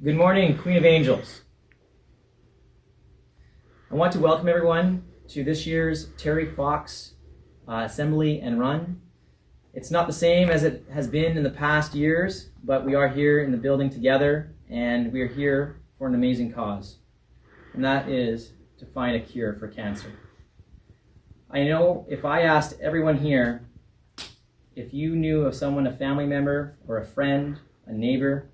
Good morning, Queen of Angels. I want to welcome everyone to this year's Terry Fox Assembly and Run. It's not the same as it has been in the past years, but we are here in the building together, and we are here for an amazing cause, and that is to find a cure for cancer. I know if I asked everyone here if you knew of someone, a family member or a friend, a neighbor,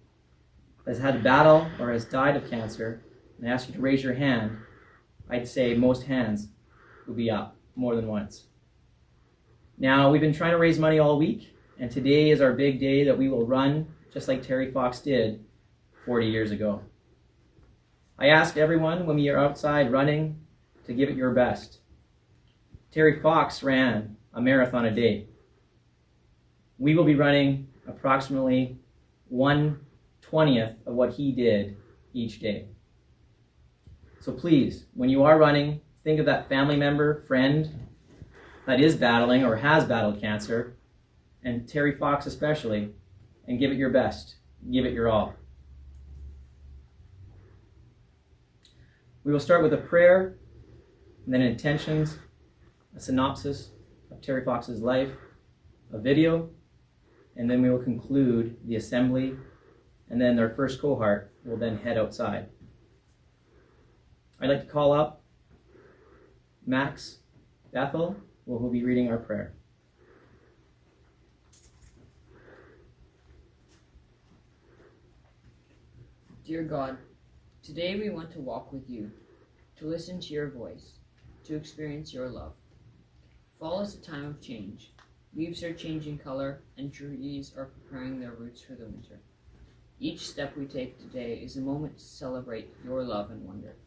has had a battle or has died of cancer, and I asked you to raise your hand, I'd say most hands would be up more than once. Now, we've been trying to raise money all week, and today is our big day that we will run just like Terry Fox did 40 years ago. I ask everyone when we are outside running to give it your best. Terry Fox ran a marathon a day. We will be running approximately 1/20th of what he did each day. So please, when you are running, think of that family member, friend that is battling or has battled cancer, and Terry Fox especially, and give it your best. Give it your all. We will start with a prayer, and then intentions, a synopsis of Terry Fox's life, a video, and then we will conclude the assembly, and then our first cohort will then head outside. I'd like to call up Max Bethel, who will be reading our prayer. Dear God, today we want to walk with you, to listen to your voice, to experience your love. Fall is a time of change. Leaves are changing color, and trees are preparing their roots for the winter. Each step we take today is a moment to celebrate your love and wonder.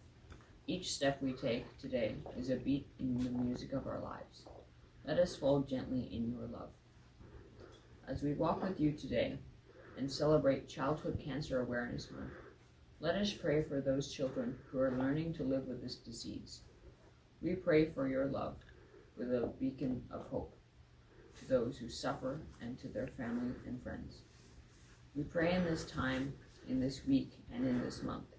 Each step we take today is a beat in the music of our lives. Let us fall gently in your love. As we walk with you today and celebrate Childhood Cancer Awareness Month, let us pray for those children who are learning to live with this disease. We pray for your love with a beacon of hope to those who suffer and to their family and friends. We pray in this time, in this week, and in this month,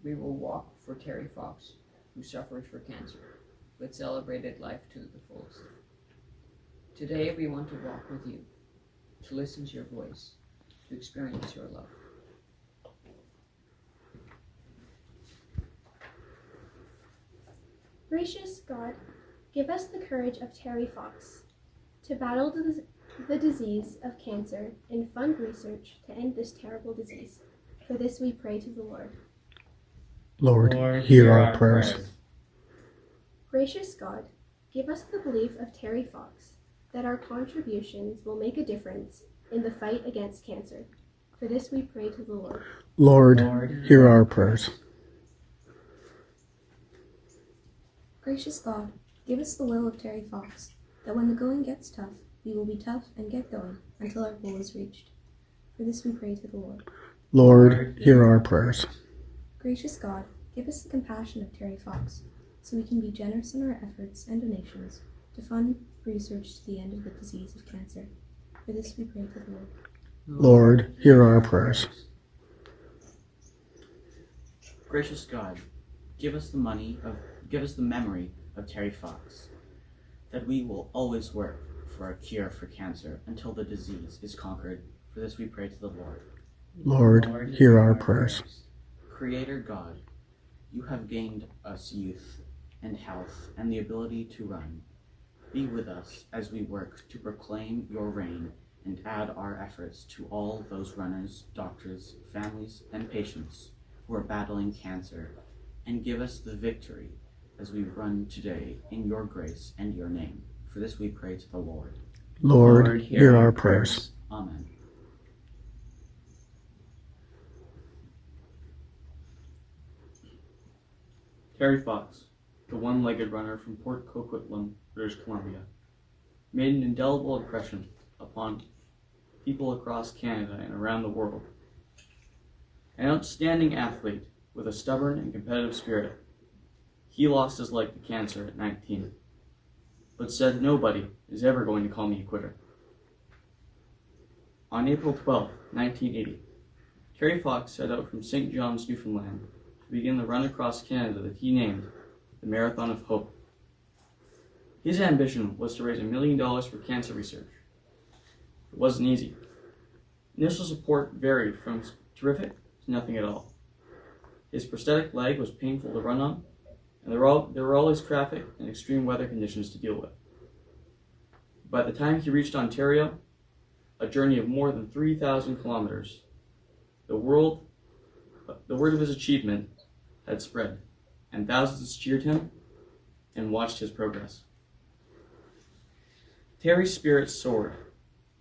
we will walk for Terry Fox, who suffers for cancer, but celebrated life to the fullest. Today we want to walk with you, to listen to your voice, to experience your love. Gracious God, give us the courage of Terry Fox to battle the disease of cancer and fund research to end this terrible disease. For this we pray to the Lord. Lord, hear our prayers. Gracious God, give us the belief of Terry Fox that our contributions will make a difference in the fight against cancer. For this we pray to the Lord. Lord, hear our prayers. Gracious God, give us the will of Terry Fox, that when the going gets tough, we will be tough and get going until our goal is reached. For this we pray to the Lord. Lord, hear our prayers. Gracious God, give us the compassion of Terry Fox, so we can be generous in our efforts and donations to fund research to the end of the disease of cancer. For this we pray to the Lord. Lord, hear our prayers. Gracious God, give us the memory of Terry Fox, that we will always work for a cure for cancer until the disease is conquered. For this we pray to the Lord. Lord, hear our prayers. Creator God, you have gained us youth and health and the ability to run. Be with us as we work to proclaim your reign and add our efforts to all those runners, doctors, families, and patients who are battling cancer, and give us the victory as we run today in your grace and your name. For this we pray to the Lord. Lord, hear our prayers. Amen. Terry Fox, the one-legged runner from Port Coquitlam, British Columbia, made an indelible impression upon people across Canada and around the world. An outstanding athlete with a stubborn and competitive spirit, he lost his leg to cancer at 19, but said nobody is ever going to call me a quitter. On April 12, 1980, Terry Fox set out from St. John's, Newfoundland, to begin the run across Canada that he named the Marathon of Hope. His ambition was to raise $1 million for cancer research. It wasn't easy. Initial support varied from terrific to nothing at all. His prosthetic leg was painful to run on, and there were always traffic and extreme weather conditions to deal with. By the time he reached Ontario, a journey of more than 3,000 kilometers, the word of his achievement had spread, and thousands cheered him and watched his progress. Terry's spirits soared,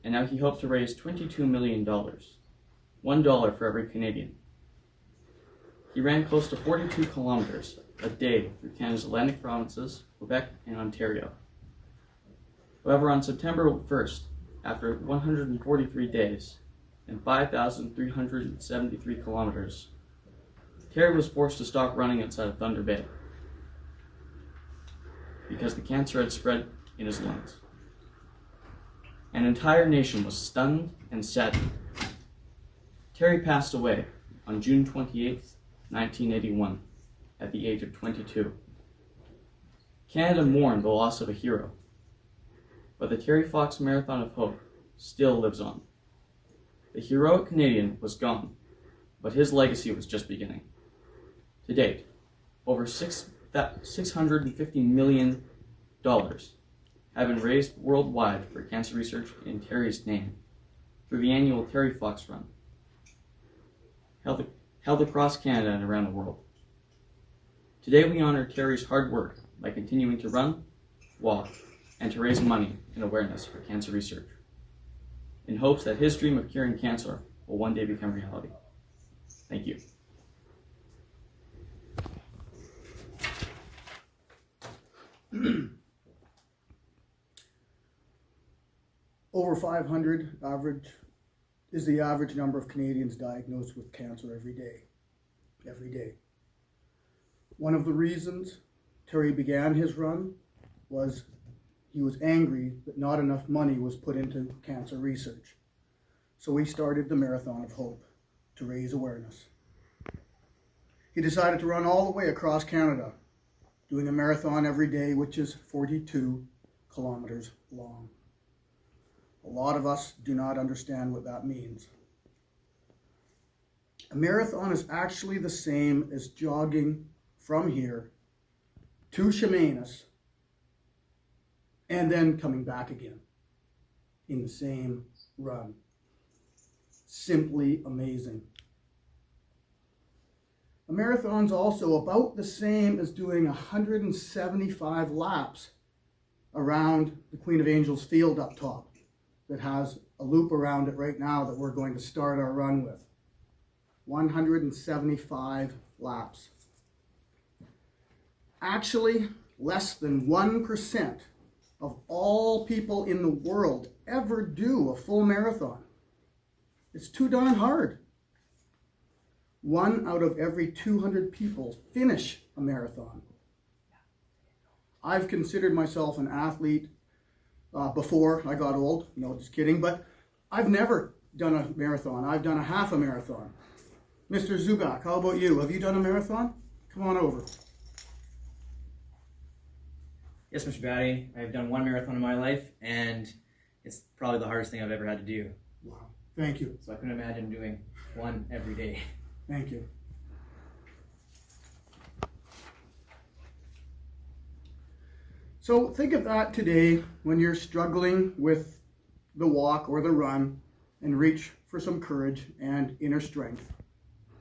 and now he hoped to raise $22 million, $1 for every Canadian. He ran close to 42 kilometers a day through Canada's Atlantic provinces, Quebec, and Ontario. However, on September 1st, after 143 days and 5,373 kilometers, Terry was forced to stop running outside of Thunder Bay because the cancer had spread in his lungs. An entire nation was stunned and saddened. Terry passed away on June 28, 1981, at the age of 22. Canada mourned the loss of a hero, but the Terry Fox Marathon of Hope still lives on. The heroic Canadian was gone, but his legacy was just beginning. To date, over $650 million have been raised worldwide for cancer research in Terry's name through the annual Terry Fox Run, held across Canada and around the world. Today we honor Terry's hard work by continuing to run, walk, and to raise money and awareness for cancer research, in hopes that his dream of curing cancer will one day become reality. Thank you. Over 500 is the average number of Canadians diagnosed with cancer every day. Every day. One of the reasons Terry began his run was he was angry that not enough money was put into cancer research. So he started the Marathon of Hope to raise awareness. He decided to run all the way across Canada, doing a marathon every day, which is 42 kilometers long. A lot of us do not understand what that means. A marathon is actually the same as jogging from here to Chemainus and then coming back again in the same run. Simply amazing. A marathon's also about the same as doing 175 laps around the Queen of Angels field up top that has a loop around it right now that we're going to start our run with. 175 laps. Actually, less than 1% of all people in the world ever do a full marathon. It's too darn hard. 1 out of every 200 people finish a marathon. I've considered myself an athlete before I got old. No, just kidding. But I've never done a marathon. I've done a half a marathon. Mr. Zugak, how about you? Have you done a marathon? Come on over. Yes, Mr. Batty, I've done one marathon in my life, and it's probably the hardest thing I've ever had to do. Wow. Thank you. So I couldn't imagine doing one every day. Thank you. So think of that today when you're struggling with the walk or the run, and reach for some courage and inner strength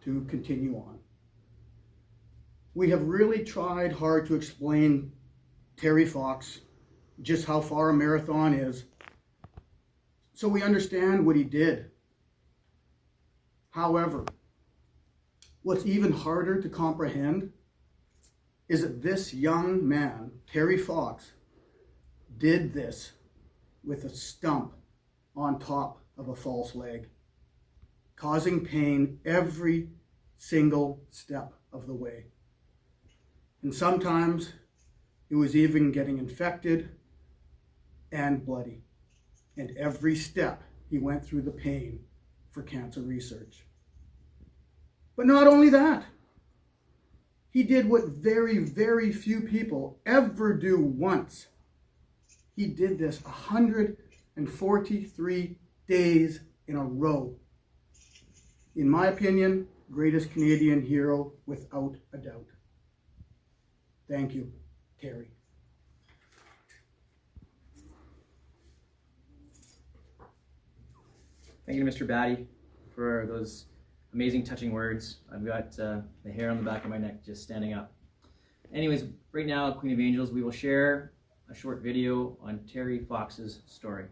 to continue on. We have really tried hard to explain Terry Fox just how far a marathon is, so we understand what he did. However, what's even harder to comprehend is that this young man, Terry Fox, did this with a stump on top of a false leg, causing pain every single step of the way. And sometimes it was even getting infected and bloody. And every step he went through the pain for cancer research. But not only that, he did what very, very few people ever do once. He did this 143 days in a row. In my opinion, greatest Canadian hero without a doubt. Thank you, Terry. Thank you to Mr. Batty for those amazing, touching words. I've got the hair on the back of my neck just standing up. Anyways, right now, Queen of Angels, we will share a short video on Terry Fox's story.